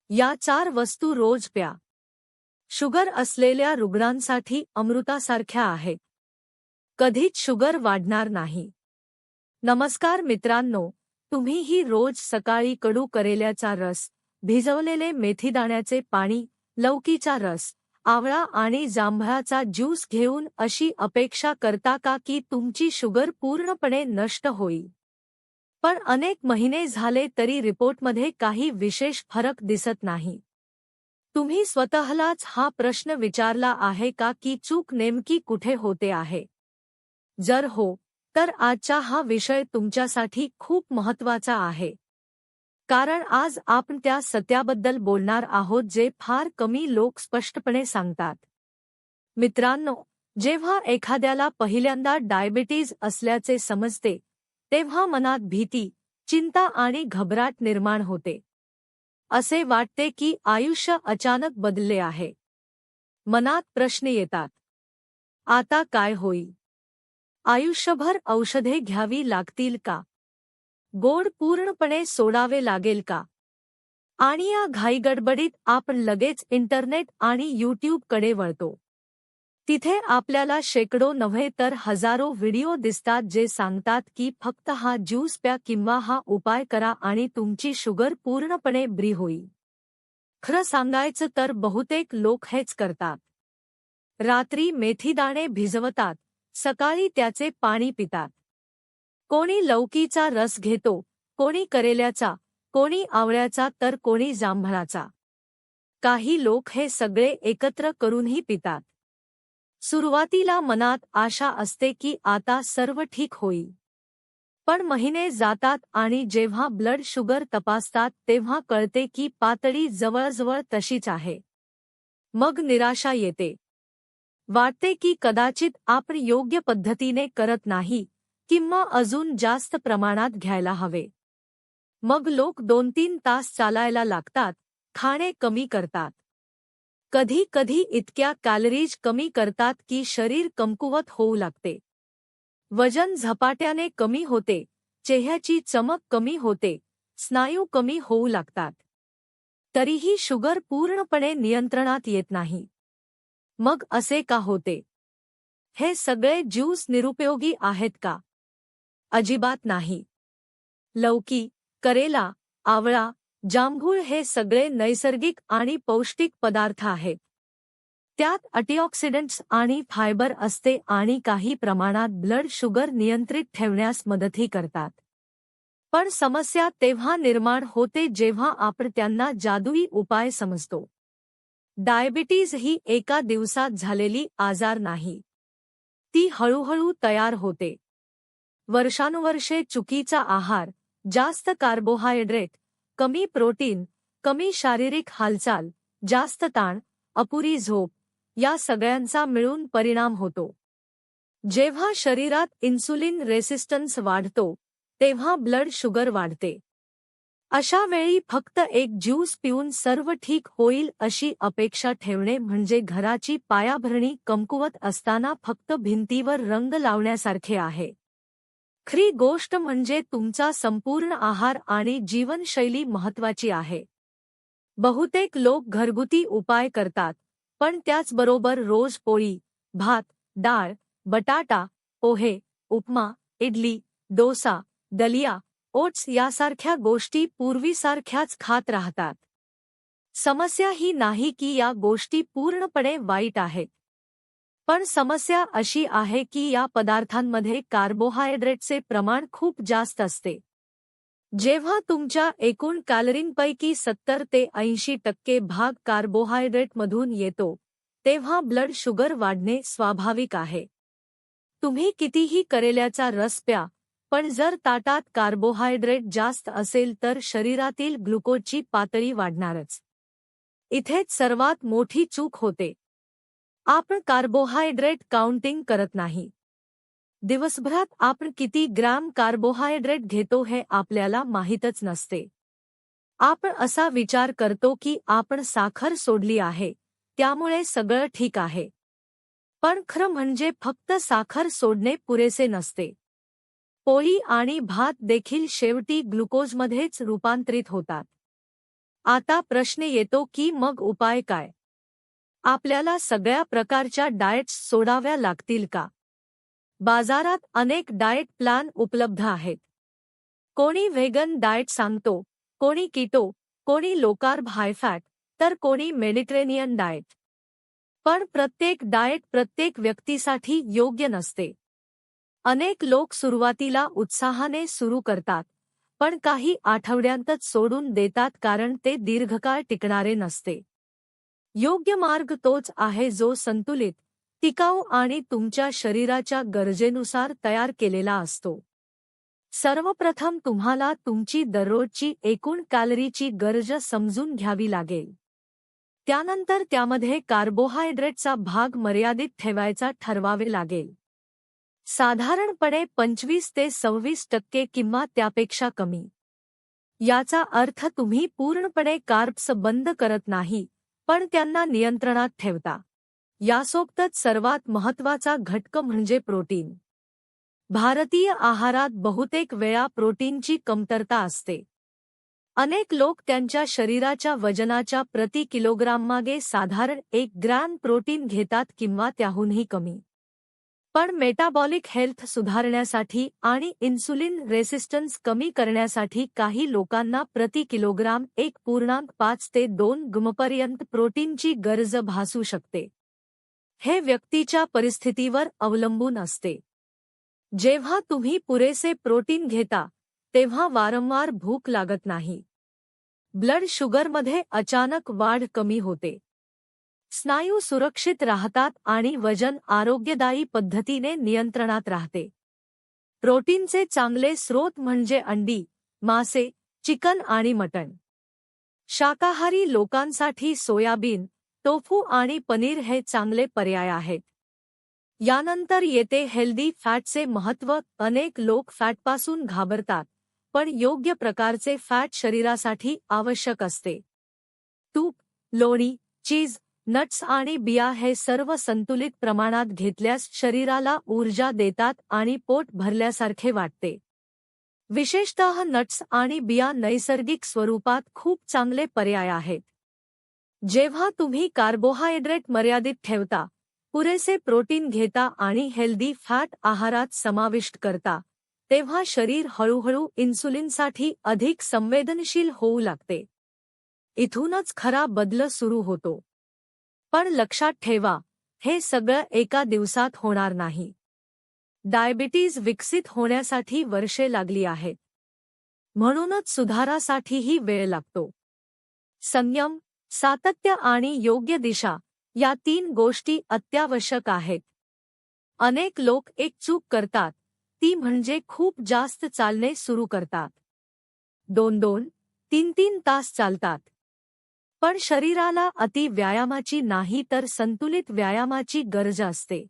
या 4 वस्तू रोज प्या. शुगर असलेल्या रुग्णांसाठी अमृतासारख्या आहेत. कधीच शुगर वाढणार नाही. नमस्कार मित्रांनो, तुम्हीही रोज सकाळी कडू करेल्याचा रस, भिजवलेले मेथीदाण्याचे पाणी, लौकीचा रस, आवळा आणि जांभळाचा ज्यूस घेऊन अशी अपेक्षा करता का की तुमची शुगर पूर्णपणे नष्ट होईल? पण अनेक महिने झाले तरी रिपोर्टमध्ये काही विशेष फरक दिसत नाही. तुम्ही स्वतःलाच हा प्रश्न विचारला आहे का की चूक नेमकी कुठे होते आहे? जर हो, तर आजचा हा विषय तुमच्यासाठी खूप महत्त्वाचा आहे. कारण आज आपण त्या सत्याबद्दल बोलणार आहोत जे फार कमी लोक स्पष्टपणे सांगतात. मित्रांनो, जेव्हा एखाद्याला पहिल्यांदा डायबिटीज असल्याचे समजते, तेव्हा मनात भीती, चिंता आणि घबराट निर्माण होते. असे वाटते की आयुष्य अचानक बदलले आहे. मनात प्रश्न येतात. आता काय होईल? आयुष्यभर औषधे घ्यावी लागतील का? गोड पूर्णपणे सोडावे लागेल का? आणि या घाईगडबडीत आपण लगेच इंटरनेट आणि यूट्यूबकडे वळतो. तिथे आपल्याला शेकडो नव्हे तर हजारो व्हिडिओ दिसतात जे सांगतात की फक्त हा ज्यूस प्या किंवा हा उपाय करा आणि तुमची शुगर पूर्णपणे बरी होईल. खरं सांगायचं तर बहुतेक लोक हेच करतात. रात्री मेथीदाणे भिजवतात, सकाळी त्याचे पाणी पितात. कोणी लौकीचा रस घेतो, कोणी करेल्याचा, कोणी आवळ्याचा तर कोणी जांभळाचा. काही लोक हे सगळे एकत्र करूनही पितात. सुरुवातीला मनात आशा असते की आता सर्व ठीक होईल. पण महिने जातात आणि जेव्हा ब्लड शुगर तपासतात तेव्हा कळते की पातळी जवळजवळ तशीच आहे. मग निराशा येते. वाटते की कदाचित आपण योग्य पद्धतीने करत नाही किंवा अजून जास्त प्रमाणात घ्यायला हवे. मग लोक 2-3 तास चालायला लागतात, खाणे कमी करतात. कधी कधी इतक्या कॅलरीज कमी करतात की शरीर कमकुवत होऊ लागते. वजन झपाट्याने कमी होते, चेहऱ्याची चमक कमी होते, स्नायू कमी होऊ लागतात. तरीही शुगर पूर्णपणे नियंत्रणात येत नाही. मग असे का होते? हे सगळे ज्यूस निरुपयोगी आहेत का? अजिबात नाही. लौकी, करेला, आवळा, जांभूळ हे सगळे नैसर्गिक आणि पौष्टिक पदार्थ आहेत. त्यात अँटीऑक्सिडंट्स आणि फायबर असते आणि काही प्रमाणात ब्लड शुगर नियंत्रित ठेवण्यास मदतही करतात. पण समस्या तेव्हा निर्माण होते जेव्हा आपण त्यांना जादुई उपाय समजतो. डायबिटीज ही एका दिवसात झालेली आजार नाही. ती हळूहळू तयार होते. वर्षानुवर्षे चुकीचा आहार, जास्त कार्बोहायड्रेट, कमी प्रोटीन, कमी शारीरिक हालचाल, जास्त ताण, अपुरी झोप या सगळ्यांचा मिळून परिणाम होतो. जेव्हा शरीरात इन्सुलिन रेसिस्टन्स वाढतो, तेव्हा ब्लड शुगर वाढते. अशा वेळी फक्त एक ज्यूस पिऊन सर्व ठीक होईल अशी अपेक्षा ठेवणे म्हणजे घराची पायाभरणी कमकुवत असताना फक्त भिंतीवर रंग लावण्यासारखे आहे. खरी गोष्ट म्हणजे तुमचा संपूर्ण आहार आणि जीवनशैली महत्त्वाची आहे. बहुतेक लोक घरगुती उपाय करतात, पण त्याचबरोबर रोज पोळी, भात, डाळ, बटाटा, पोहे, उपमा, इडली, डोसा, दलिया, ओट्स यासारख्या गोष्टी पूर्वीसारख्याच खात राहतात. समस्या ही नाही की या गोष्टी पूर्णपणे वाईट आहेत. पण समस्या अशी आहे की या पदार्थांमध्ये कार्बोहायड्रेटचे प्रमाण खूप जास्त असते. जेव्हा तुमच्या एकूण कॅलरींपैकी 70 ते 80% भाग कार्बोहायड्रेटमधून येतो, तेव्हा ब्लड शुगर वाढणे स्वाभाविक आहे. तुम्ही कितीही करेल्याचा रस प्या, पण जर ताटात कार्बोहायड्रेट जास्त असेल तर शरीरातील ग्लुकोजची पातळी वाढणारच. इथेच सर्वात मोठी चूक होते. आपण कार्बोहायड्रेट काउंटिंग करत नाही. दिवसभरात आपण किती ग्रॅम कार्बोहायड्रेट घेतो हे आपल्याला माहीतच नसते. आपण असा विचार करतो की आपण साखर सोडली आहे, त्यामुळे सगळं ठीक आहे. पण खरं म्हणजे फक्त साखर सोडणे पुरेसे नसते. पोळी आणि भात देखील शेवटी ग्लुकोजमध्येच रूपांतरित होतात. आता प्रश्न येतो की मग उपाय काय? आपल्याला सगळ्या प्रकारच्या डाएट्स सोडाव्या लागतील का? बाजारात अनेक डाएट प्लॅन उपलब्ध आहेत. कोणी व्हेगन डाएट सांगतो, कोणी कीटो, कोणी लो कार्ब हाय फॅट, तर कोणी मेडिटेरेनियन डाएट. पण प्रत्येक डाएट प्रत्येक व्यक्तीसाठी योग्य नसते. अनेक लोक सुरुवातीला उत्साहाने सुरू करतात, पण काही आठवड्यांतच सोडून देतात कारण ते दीर्घकाळ टिकणारे नसते. योग्य मार्ग तोच आहे जो संतुलित, टिकाऊ आणि तुमच्या शरीराच्या गरजेनुसार तयार केलेला असतो. सर्वप्रथम तुम्हाला तुमची दररोजची एकूण कॅलरीची गरज समजून घ्यावी लागेल. त्यानंतर त्यामध्ये कार्बोहायड्रेटचा भाग मर्यादित ठेवायचा ठरवावे लागेल. साधारणपणे 25 ते 26% किंवा त्यापेक्षा कमी. याचा अर्थ तुम्ही पूर्णपणे कार्ब्स बंद करत नाही, पण त्यांना नियंत्रणात ठेवता. यासोबतच सर्वात महत्त्वाचा घटक म्हणजे प्रोटीन. भारतीय आहारात बहुतेक वेळा प्रोटीनची कमतरता असते. अनेक लोक त्यांच्या शरीराच्या वजनाच्या प्रति किलोग्राममागे साधारण 1 ग्रॅम प्रोटीन घेतात किंवा त्याहूनही कमी. पण मेटाबॉलिक हेल्थ सुधारण्यासाठी आणि इन्सुलिन रेसिस्टन्स कमी करण्यासाठी काही लोकांना प्रति किलोग्राम 1.5 ते 2 ग्रॅमपर्यंत प्रोटीनची गरज भासू शकते. हे व्यक्तीच्या परिस्थितीवर अवलंबून असते. जेव्हा तुम्ही पुरेसे प्रोटीन घेता, तेव्हा वारंवार भूक लागत नाही. ब्लड शुगरमध्ये अचानक वाढ कमी होते. स्नायू सुरक्षित राहतात आणि वजन आरोग्यदायी पद्धतीने नियंत्रणात राहते. प्रोटीनचे चांगले स्रोत म्हणजे अंडी, मासे, चिकन आणि मटण. शाकाहारी लोकांसाठी सोयाबीन, टोफू आणि पनीर हे चांगले पर्याय आहेत. यानंतर येते हेल्दी फॅटचे महत्त्व. अनेक लोक फॅटपासून घाबरतात, पण योग्य प्रकारचे फॅट शरीरासाठी आवश्यक असते. तूप, लोणी, चीज, नट्स आणि बिया हे सर्व संतुलित प्रमाणात घेतल्यास शरीराला ऊर्जा देतात आणि पोट भरल्यासारखे वाटते. विशेषतः नट्स आणि बिया नैसर्गिक स्वरूपात खूप चांगले पर्याय आहेत. जेव्हा तुम्ही कार्बोहायड्रेट मर्यादित ठेवता, पुरेसे प्रोटीन घेता आणि हेल्दी फॅट आहारात समाविष्ट करता, तेव्हा शरीर हळूहळू इन्सुलिनसाठी अधिक संवेदनशील होऊ लागते. इथूनच खरा बदल सुरू होतो. पण लक्षात ठेवा, हे सगळं एका दिवसात होणार नाही. डायबिटीज विकसित होण्यासाठी वर्षे लागली आहेत. म्हणूनच सुधारासाठीही वेळ लागतो. संयम, सातत्य आणि योग्य दिशा या 3 गोष्टी अत्यावश्यक आहेत. अनेक लोक एक चूक करतात, ती म्हणजे खूप जास्त चालणे सुरू करतात. 2-2, 3-3 तास चालतात. पण शरीराला अति व्यायामाची नाही तर संतुलित व्यायामाची गरज असते.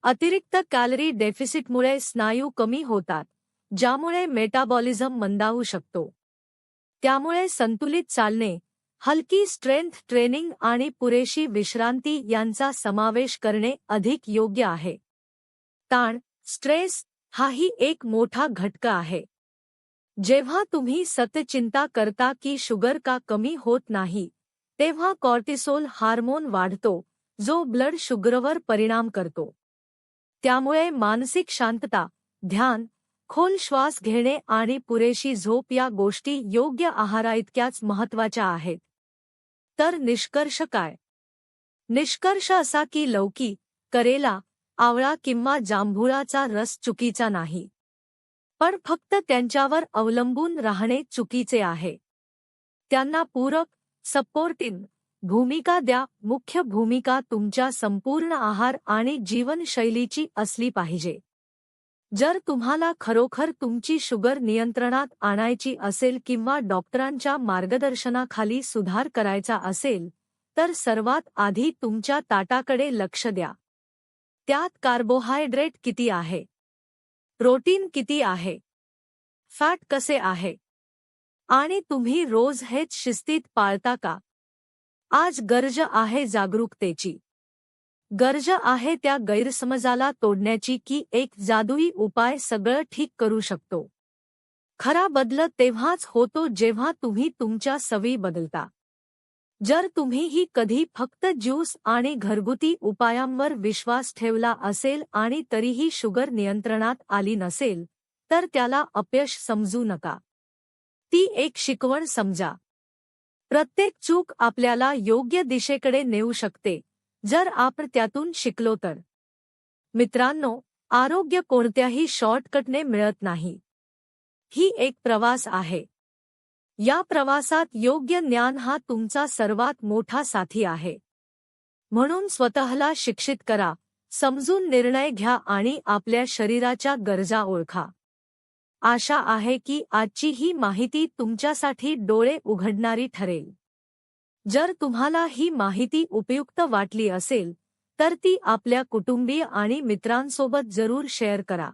अतिरिक्त कॅलरी डेफिसिटमुळे स्नायू कमी होतात, ज्यामुळे मेटाबॉलिझम मंदावू शकतो. त्यामुळे संतुलित चालणे, हलकी स्ट्रेंथ ट्रेनिंग आणि पुरेशी विश्रांती यांचा समावेश करणे अधिक योग्य आहे. ताण, स्ट्रेस हाही एक मोठा घटक आहे. जेव्हा तुम्ही सतत चिंता करता की शुगर का कमी होत नाही, तेव्हा कॉर्टिसोल हार्मोन वाढतो, जो ब्लड शुगरवर परिणाम करतो. त्यामुळे मानसिक शांतता, ध्यान, खोल श्वास घेणे आणि पुरेशी झोप या गोष्टी योग्य आहाराइतक्याच महत्त्वाच्या आहेत. तर निष्कर्ष काय? निष्कर्ष असा की लौकी, करेला, आवळा किंवा जांभुळाचा रस चुकीचा नाही. पण फक्त त्यांच्यावर अवलंबून राहणे चुकीचे आहे. त्यांना पूरक, सपोर्टिव्ह भूमिका द्या. मुख्य भूमिका तुमच्या संपूर्ण आहार आणि जीवनशैलीची असली पाहिजे. जर तुम्हाला खरोखर तुमची शुगर नियंत्रणात आणायची असेल किंवा डॉक्टरांच्या मार्गदर्शनाखाली सुधार करायचा असेल, तर सर्वात आधी तुमच्या ताटाकडे लक्ष द्या. त्यात कार्बोहायड्रेट किती आहे? प्रोटीन किती आहे? फॅट कसे आहे? आणि तुम्ही रोज हेच शिस्तीत पाळता का? आज गरज आहे जागरूकतेची. गरज आहे त्या गैरसमजाला तोडण्याची की एक जादुई उपाय सगळं ठीक करू शकतो. खरा बदल तेव्हाच होतो जेव्हा तुम्ही तुमच्या सवयी बदलता. जर तुम्हीही कधी फक्त ज्यूस आणि घरगुती उपायांवर विश्वास ठेवला असेल आणि तरीही शुगर नियंत्रणात आली नसेल, तर त्याला अपयश समजू नका. ती एक शिकवण समजा. प्रत्येक चूक आपल्याला योग्य दिशेकडे नेऊ शकते, जर आपण त्यातून शिकलो तर. मित्रांनो, आरोग्य कोणत्याही शॉर्टकटने मिळत नाही. ही एक प्रवास आहे. या प्रवासात योग्य ज्ञान हा तुमचा सर्वात मोठा साथी आहे. म्हणून स्वतःला शिक्षित करा, समजून निर्णय घ्या आणि आपल्या शरीराच्या गरजा ओळखा. आशा आहे की आजची ही माहिती तुमच्यासाठी डोळे उघडणारी ठरेल. जर तुम्हाला ही माहिती उपयुक्त वाटली असेल, तर ती आपल्या कुटुंबीय आणि मित्रांसोबत जरूर शेअर करा.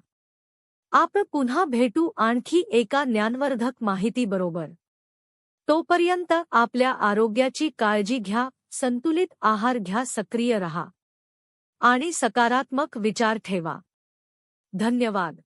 आपण पुन्हा भेटू आणखी एका ज्ञानवर्धक माहितीबरोबर. तोपर्यंत आपल्या आरोग्याची काळजी घ्या, संतुलित आहार घ्या, सक्रिय रहा आणि सकारात्मक विचार ठेवा. धन्यवाद.